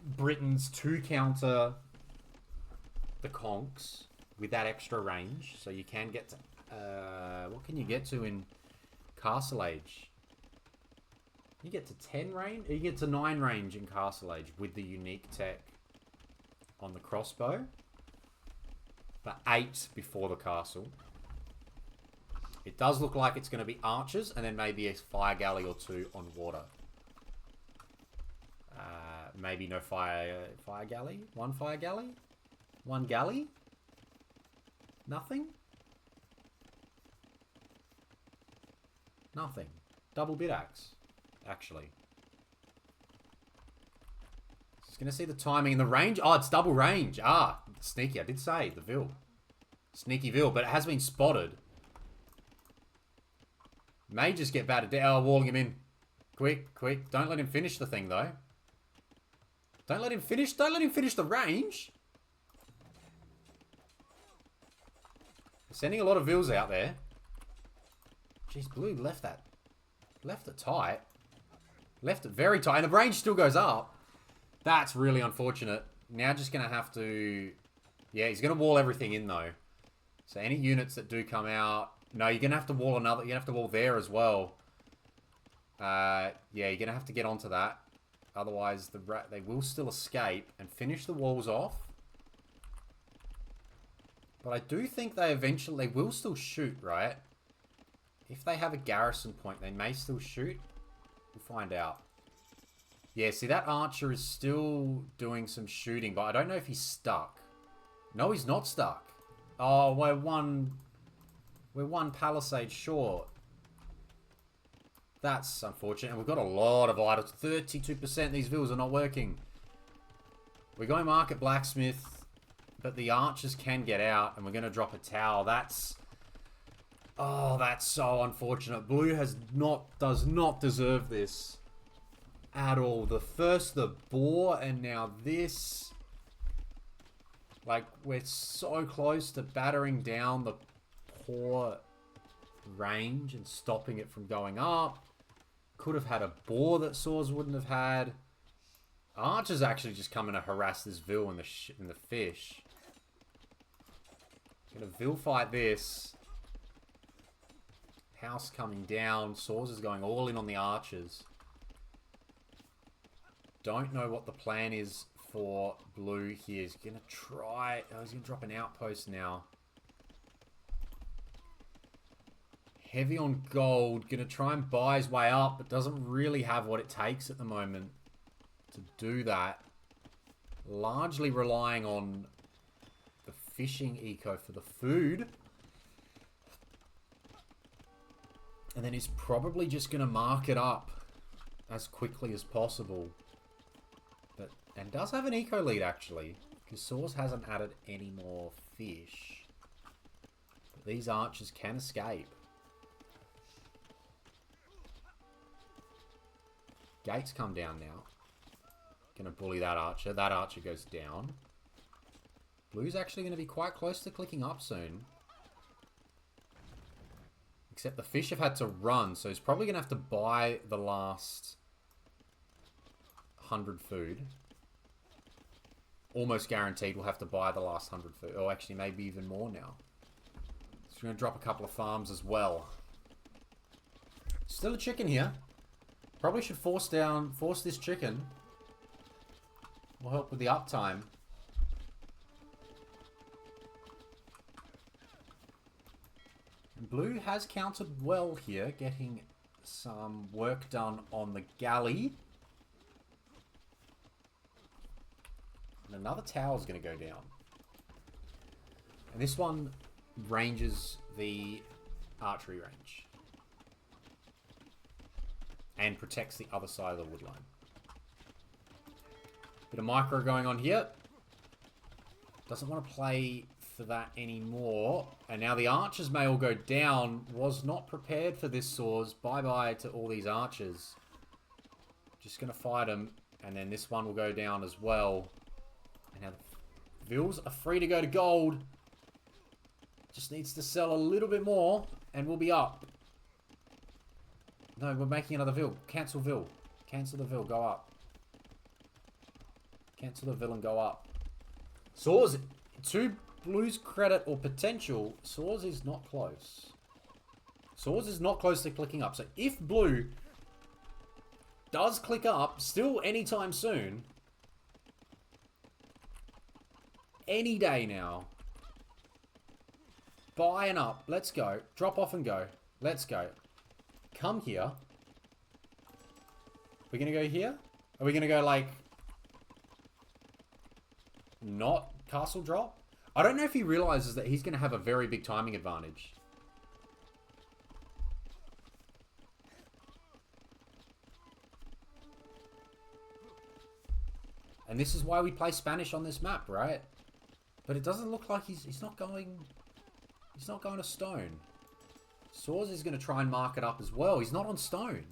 Britain's to counter the conks with that extra range. So you can get to... what can you get to in Castle Age? You get to 10 range? You get to 9 range in Castle Age with the unique tech on the crossbow. But 8 before the castle. It does look like it's going to be archers and then maybe a fire galley or 2 on water. Maybe no fire galley? 1 fire galley? 1 galley? Nothing? Nothing. Double bit axe, actually. Just going to see the timing and the range. Oh, it's double range. Ah, sneaky. I did say the Vil. Sneaky Vil, but it has been spotted. May just get battered down. Oh, walling him in. Quick, quick. Don't let him finish the thing, though. Don't let him finish. Don't let him finish the range. Sending a lot of Vils out there. Jeez, Blue left that. Left it tight. Left it very tight. And the range still goes up. That's really unfortunate. Now just going to have to... Yeah, he's going to wall everything in, though. So any units that do come out... No, you're going to have to wall another... You're going to have to wall there as well. Yeah, you're going to have to get onto that. Otherwise, they will still escape and finish the walls off. But I do think they will still shoot, right? If they have a garrison point, they may still shoot. We'll find out. Yeah, see, that archer is still doing some shooting, but I don't know if he's stuck. No, he's not stuck. Oh, we're one palisade short. That's unfortunate. And we've got a lot of idols. 32% these villas are not working. We're going market blacksmith, but the archers can get out, and we're going to drop a tower. That's... Oh, that's so unfortunate. Blue does not deserve this at all. The boar, and now this. Like, we're so close to battering down the poor range and stopping it from going up. Could have had a boar that Saws wouldn't have had. Archer's actually just coming to harass this Vil and the fish. Gonna Vil fight this. House coming down. Saws is going all in on the archers. Don't know what the plan is for Blue here. He's gonna try... Oh, he's gonna drop an outpost now. Heavy on gold. Gonna try and buy his way up, but doesn't really have what it takes at the moment to do that. Largely relying on the fishing eco for the food. And then he's probably just going to mark it up as quickly as possible. And does have an eco lead, actually. Because Saws hasn't added any more fish. But these archers can escape. Gates come down now. Gonna bully that archer. That archer goes down. Blue's actually going to be quite close to clicking up soon. Except the fish have had to run, so he's probably going to have to buy the last 100 food. Almost guaranteed we'll have to buy the last 100 food. Oh, actually, maybe even more now. So we're going to drop a couple of farms as well. Still a chicken here. Probably should force this chicken. Will help with the uptime. And Blue has countered well here, getting some work done on the galley. And another tower is going to go down. And this one ranges the archery range. And protects the other side of the wood line. Bit of micro going on here. Doesn't want to play for that anymore. And now the archers may all go down. Was not prepared for this Saws. Bye-bye to all these archers. Just going to fight them. And then this one will go down as well. And now the Vils are free to go to gold. Just needs to sell a little bit more. And we'll be up. No, we're making another Vil. Cancel Vil. Cancel the Vil. Go up. Cancel the Vil and go up. Saws, to Blue's credit or potential, Saws is not close. Saws is not close to clicking up. So if Blue does click up, still anytime soon, any day now, buy and up. Let's go. Drop off and go. Let's go. Come here. We're going to go here? Are we going to go like... not castle drop? I don't know if he realizes that he's going to have a very big timing advantage. And this is why we play Spanish on this map, right? But it doesn't look like he's not going... he's not going to stone. Saws is going to try and mark it up as well. He's not on stone.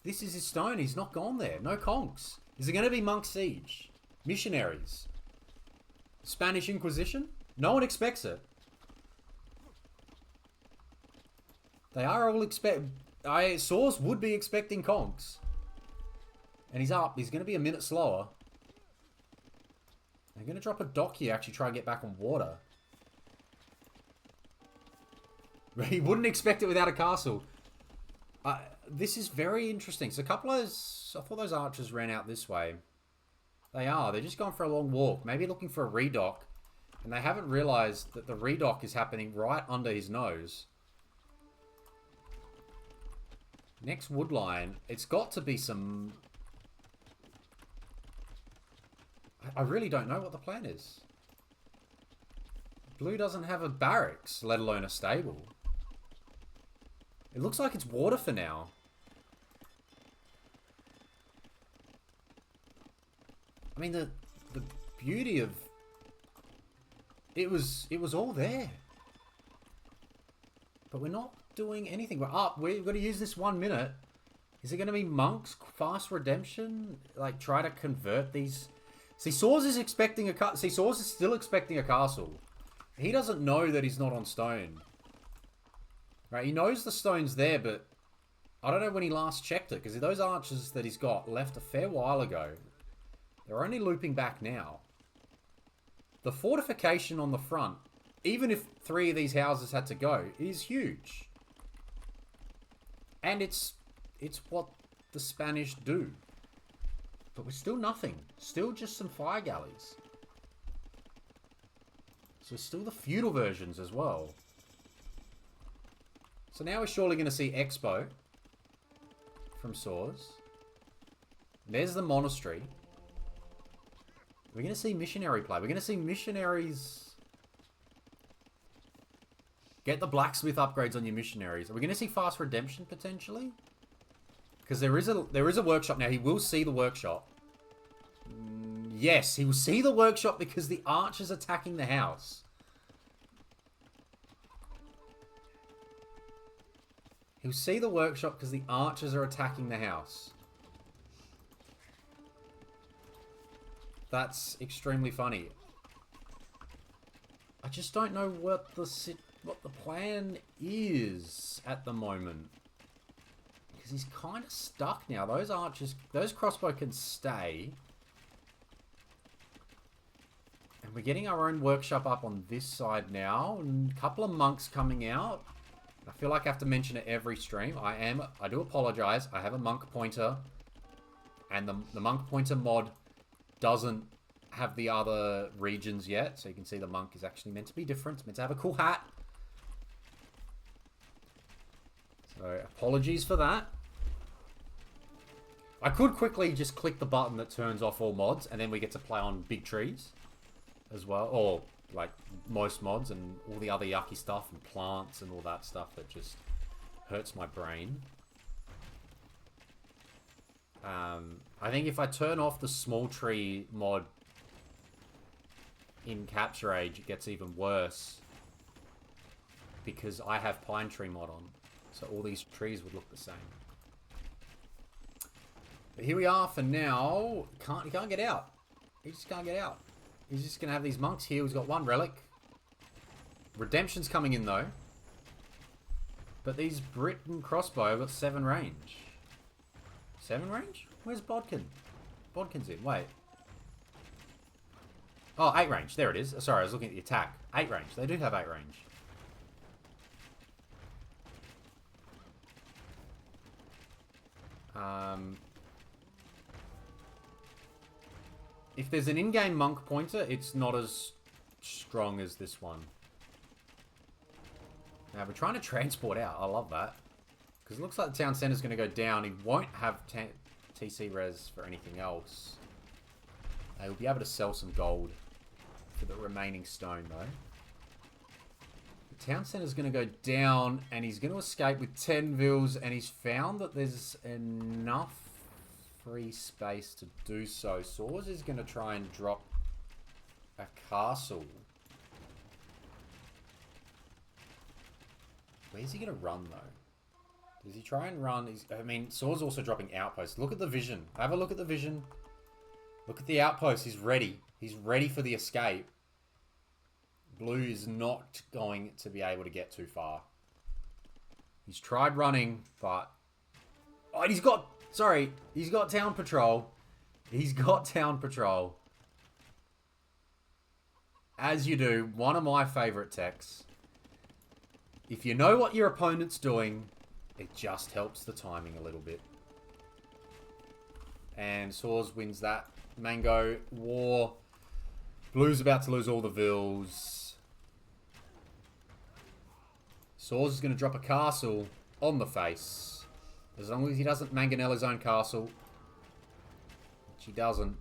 This is his stone. He's not gone there. No conks. Is it going to be Monk Siege? Missionaries? Spanish Inquisition? No one expects it. They are all Saws would be expecting conks. And he's up. He's going to be a minute slower. They're going to drop a dock here. Actually try and get back on water. He wouldn't expect it without a castle. This is very interesting. So a couple of those... I thought those archers ran out this way. They are. They're just going for a long walk. Maybe looking for a redock. And they haven't realised that the redock is happening right under his nose. Next wood line. It's got to be some... I really don't know what the plan is. Blue doesn't have a barracks, let alone a stable. It looks like it's water for now. I mean, the beauty of... It was all there. But we're not doing anything. We're up. We've got to use this 1 minute. Is it going to be monks? Fast redemption? Like, try to convert these... See, Saws is expecting a... See, Saws is still expecting a castle. He doesn't know that he's not on stone. Right, he knows the stone's there, but... I don't know when he last checked it, because those archers that he's got left a fair while ago. They're only looping back now. The fortification on the front, even if 3 of these houses had to go, is huge. And it's what the Spanish do. But we're still nothing. Still just some fire galleys. So still the feudal versions as well. So now we're surely going to see Expo from Saws. There's the monastery. We're going to see missionary play. We're going to see missionaries... Get the blacksmith upgrades on your missionaries. Are we going to see fast redemption potentially? Because there is a workshop now. He will see the workshop. Yes, he will see the workshop because the archer's attacking the house. He'll see the workshop because the archers are attacking the house. That's extremely funny. I just don't know what the plan is at the moment. Because he's kind of stuck now. Those archers, those crossbow can stay. And we're getting our own workshop up on this side now. And a couple of monks coming out. I feel like I have to mention it every stream. I do apologize. I have a monk pointer. And the monk pointer mod doesn't have the other regions yet. So you can see the monk is actually meant to be different. It's meant to have a cool hat. So apologies for that. I could quickly just click the button that turns off all mods. And then we get to play on big trees as well. Or like most mods and all the other yucky stuff and plants and all that stuff that just hurts my brain. I think if I turn off the small tree mod in Capture Age, it gets even worse. Because I have Pine Tree mod on. So all these trees would look the same. But here we are for now. He can't get out. He just can't get out. He's just going to have these monks here. He's got 1 relic. Redemption's coming in though. But these Briton crossbow have got 7 range. 7 range? Where's Bodkin? Bodkin's in. Wait. Oh, 8 range. There it is. Sorry, I was looking at the attack. 8 range. They do have 8 range. If there's an in-game monk pointer, it's not as strong as this one. Now, we're trying to transport out. I love that. Because it looks like the town center's going to go down. He won't have TC res for anything else. He'll be able to sell some gold for the remaining stone, though. The town center's going to go down, and he's going to escape with 10 vills, and he's found that there's enough free space to do so. Saws is going to try and drop a castle. Where's he going to run, though? Does he try and run? I mean, Saws also dropping outposts. Look at the vision. Have a look at the vision. Look at the outpost. He's ready. He's ready for the escape. Blue is not going to be able to get too far. He's tried running, but... Oh, and he's got... Sorry, he's got town patrol. He's got town patrol. As you do, one of my favorite techs. If you know what your opponent's doing, It just helps the timing a little bit. And Saws wins that. Mango, War. Blue's about to lose all the vills. Saws is going to drop a castle on the face. As long as he doesn't mangonel his own castle. Which he doesn't.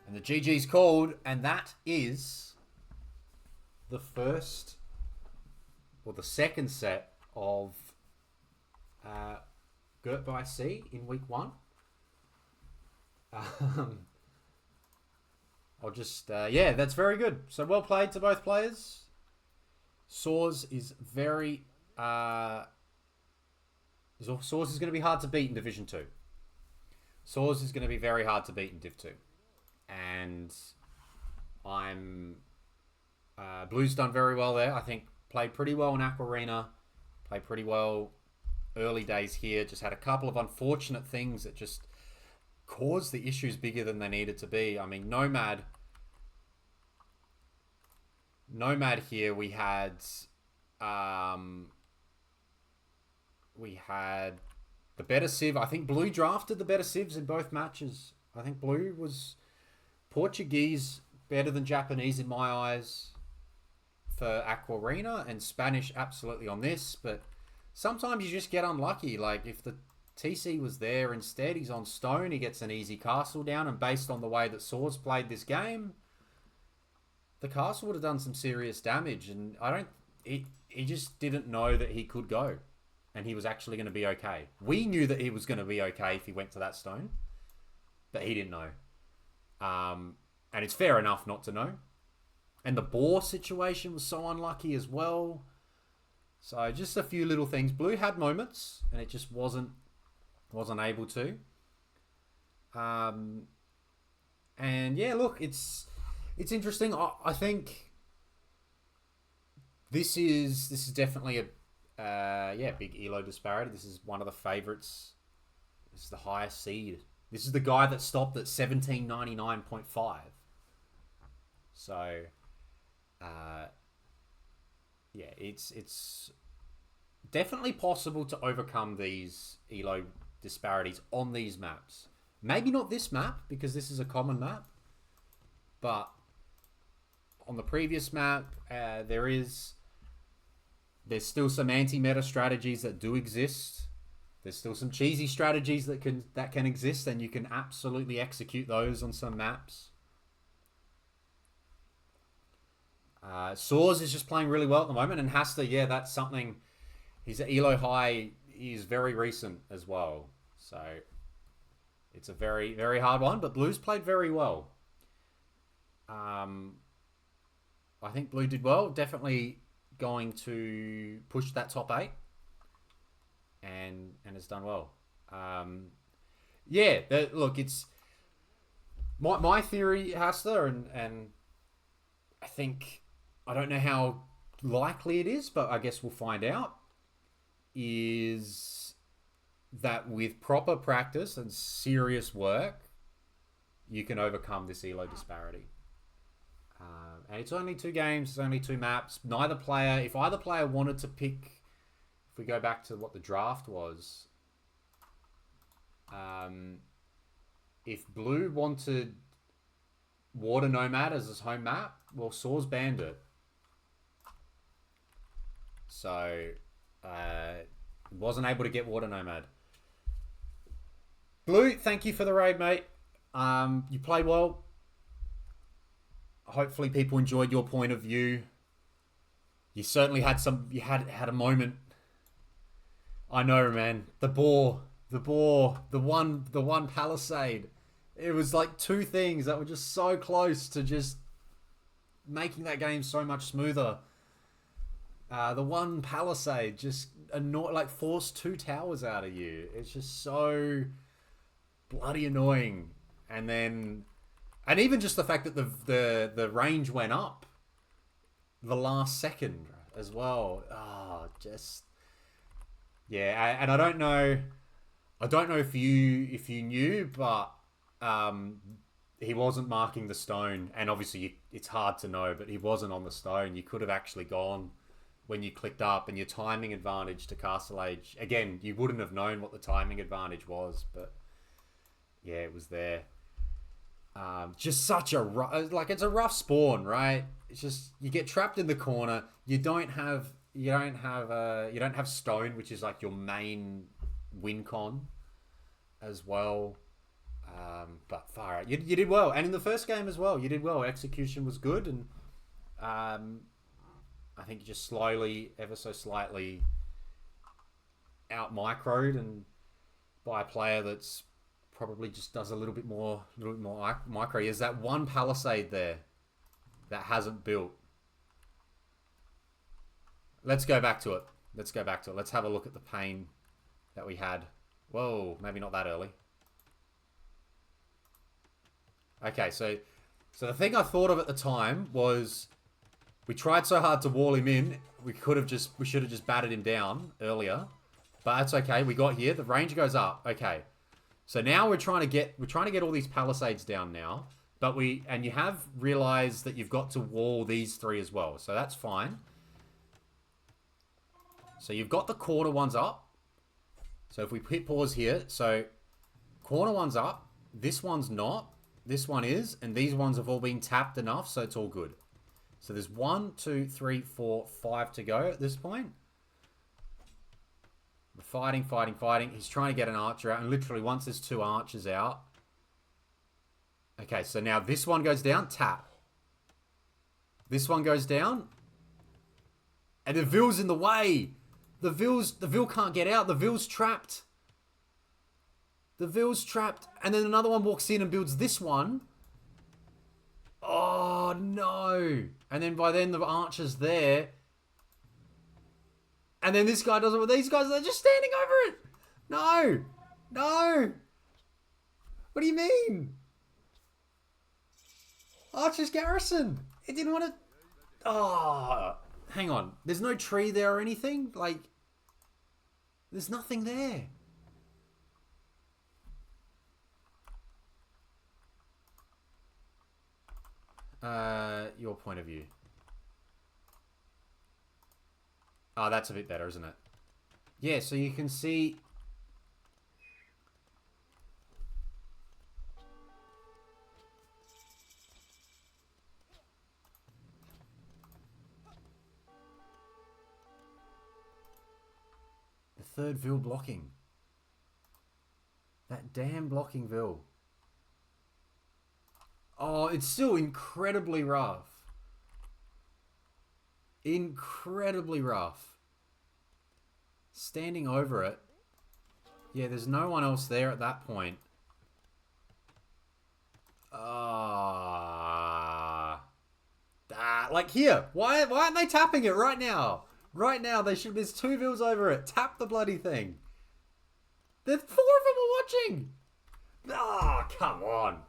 And the GG's called. And that is the first, or the second set of Girt By Sea in week 1. I'll just, yeah, that's very good. So well played to both players. Saws is very, Saws is going to be hard to beat in Division 2. Saws is going to be very hard to beat in Div 2. And I'm, Blue's done very well there. I think played pretty well in Aqua Arena. Played pretty well early days here. Just had a couple of unfortunate things that just caused the issues bigger than they needed to be. I mean, Nomad here, we had the better Civ. I think Blue drafted the better Civs in both matches. I think Blue was Portuguese better than Japanese in my eyes for Aqua Arena, and Spanish absolutely on this. But sometimes you just get unlucky. Like if the TC was there instead, he's on stone, he gets an easy castle down, and based on the way that Saws played this game, the castle would have done some serious damage. And he just didn't know that he could go, and he was actually going to be okay. We knew that he was going to be okay if he went to that stone, but he didn't know. And it's fair enough not to know. And the boar situation was so unlucky as well. So just a few little things. Blue had moments, and it just wasn't able to. And yeah, look, it's interesting. I think this is definitely a big elo disparity. This is one of the favorites. This is the highest seed. This is the guy that stopped at 1799.5. So yeah, it's definitely possible to overcome these elo disparities on these maps. Maybe not this map, because this is a common map, but on the previous map, there's still some anti-meta strategies that do exist. There's still some cheesy strategies that can exist, and you can absolutely execute those on some maps. Saws is just playing really well at the moment, and Hasta, yeah, that's something. His elo high is very recent as well, so it's a very, very hard one. But Blue's played very well. I think Blue did well. Definitely going to push that top 8, and has done well. Yeah, look, it's my theory, Hasta, and I think, I don't know how likely it is, but I guess we'll find out, is that with proper practice and serious work, you can overcome this elo disparity. And it's only 2 games, it's only 2 maps. If either player wanted to pick, if we go back to what the draft was, if Blue wanted Water Nomad as his home map, well, Saws banned it. So, wasn't able to get Water Nomad. Blue, thank you for the raid, mate. You played well. Hopefully people enjoyed your point of view. You certainly had had a moment. I know, man. The one palisade. It was like 2 things that were just so close to just making that game so much smoother. The one palisade just forced 2 towers out of you. It's just so bloody annoying. And even just the fact that the range went up the last second as well. Yeah. And I don't know if you knew, but he wasn't marking the stone, and obviously it's hard to know, but he wasn't on the stone. You could have actually gone when you clicked up, and your timing advantage to Castle Age. Again, you wouldn't have known what the timing advantage was, but yeah, it was there. Just such a like, it's a rough spawn, right? It's just, you get trapped in the corner. You don't have stone, which is like your main win con as well. But far out, you did well, and in the first game as well, you did well. Execution was good, and I think you just slowly, ever so slightly, out microed and by a player that's probably just does a little bit more micro. There's that one palisade there that hasn't built. Let's go back to it. Let's have a look at the pain that we had. Whoa, maybe not that early. Okay, so the thing I thought of at the time was, we tried so hard to wall him in. We should have just batted him down earlier, but that's okay. We got here. The range goes up. Okay, so now we're trying to get all these palisades down now. But you have realized that you've got to wall these three as well. So that's fine. So you've got the corner ones up. So if we hit pause here, so corner one's up. This one's not. This one is, and these ones have all been tapped enough, so it's all good. So there's 1, 2, 3, 4, 5 to go at this point. We're fighting. He's trying to get an archer out, and literally once there's 2 archers out. Okay, so now this one goes down, tap. This one goes down. And the Ville's in the way. The Ville can't get out. The Ville's trapped. And then another one walks in and builds this one. Oh, no. And then by then the archer's there. And then this guy does it with these guys. They're just standing over it. No. What do you mean? Archer's garrison. It didn't want to... Oh, hang on. There's no tree there or anything? Like, there's nothing there. Your point of view. Oh, that's a bit better, isn't it? Yeah, so you can see... the third Ville blocking. That damn blocking Ville. Oh, it's still incredibly rough. Standing over it. Yeah, there's no one else there at that point. Like here. Why aren't they tapping it right now? Right now, there's 2 Villes over it. Tap the bloody thing. There's 4 of them are watching. Ah, come on.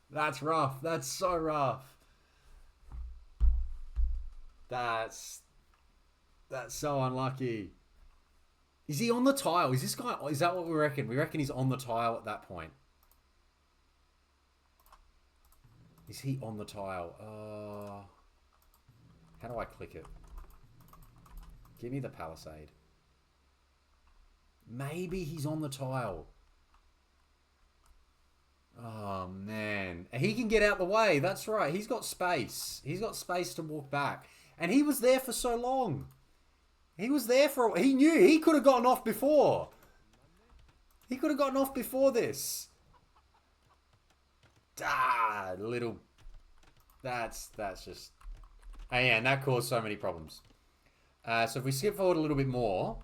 That's rough. That's so rough. That's so unlucky. Is he on the tile? Is this guy... Is that what we reckon? We reckon he's on the tile at that point. Is he on the tile? How do I click it? Give me the palisade. Maybe he's on the tile. Oh, man. He can get out the way. That's right. He's got space. He's got space to walk back. And he was there for so long. He was there for... He knew. He could have gotten off before. He could have gotten off before this. Little... That's just... Oh, yeah, and that caused so many problems. So if we skip forward a little bit more...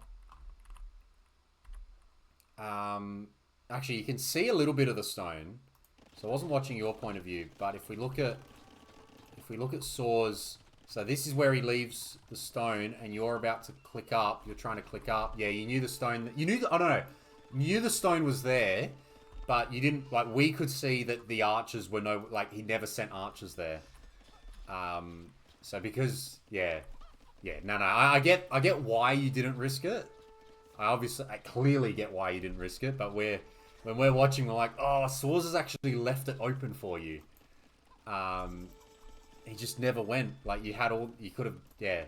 Actually, you can see a little bit of the stone. So I wasn't watching your point of view, but if we look at Saws, so this is where he leaves the stone, and you're about to click up. You're trying to click up. Yeah, you knew the stone. You knew. I don't know. You knew the stone was there, but you didn't. Like, we could see that the archers were no. Like, he never sent archers there. So because no. I get why you didn't risk it. I clearly get why you didn't risk it, but when we're watching, we're like, oh, Saws has actually left it open for you. He just never went. Like, you could have, yeah.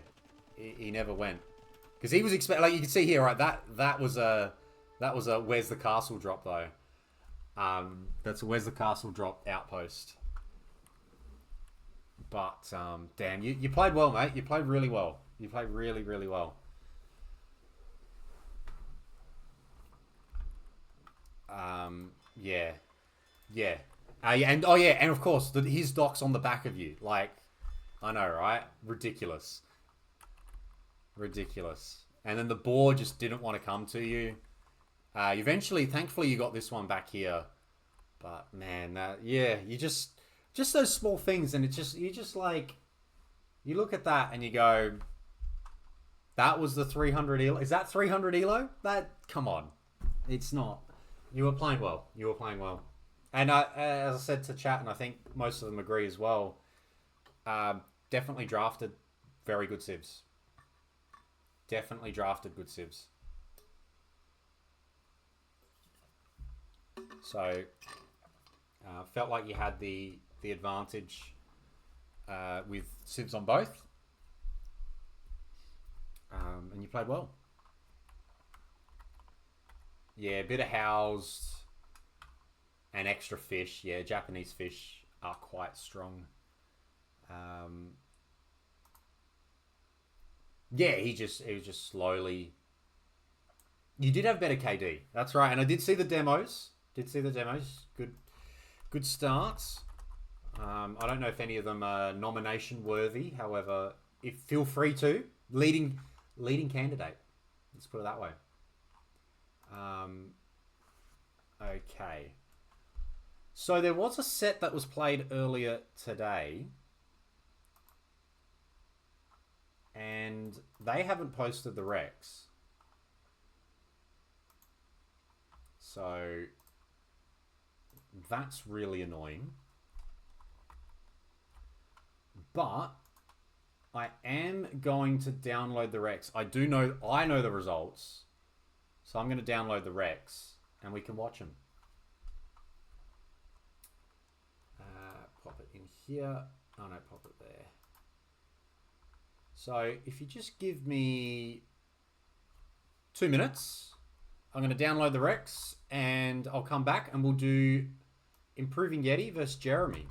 He never went. Because he was expecting, like you can see here, right? That was a where's the castle drop though. That's a where's the castle drop outpost. But damn, you played well, mate. You played really well. You played really, really well. Yeah, yeah, yeah, and oh yeah, and of course his doc's on the back of you. Like, I know, right? Ridiculous, ridiculous. And then the boar just didn't want to come to you. Eventually, thankfully, you got this one back here. But man, yeah, you just those small things, and you just like you look at that and you go, that was the 300 elo. Is that 300 elo? That come on, it's not. You were playing well. You were playing well. And as I said to chat, and I think most of them agree as well, definitely drafted very good civs. Definitely drafted good civs. So, felt like you had the advantage with civs on both. And you played well. Yeah, a bit of housed and extra fish. Yeah, Japanese fish are quite strong. Yeah, it was just slowly. You did have better KD. That's right, and I did see the demos. Good starts. I don't know if any of them are nomination worthy. However, if feel free to leading candidate. Let's put it that way. Okay. So there was a set that was played earlier today, and they haven't posted the Rex. So that's really annoying. But I am going to download the Rex. I know the results. So I'm going to download the Rex and we can watch them. Pop it in here. Oh no, pop it there. So if you just give me 2 minutes, I'm going to download the Rex and I'll come back and we'll do Improving Yeti versus Jeremy.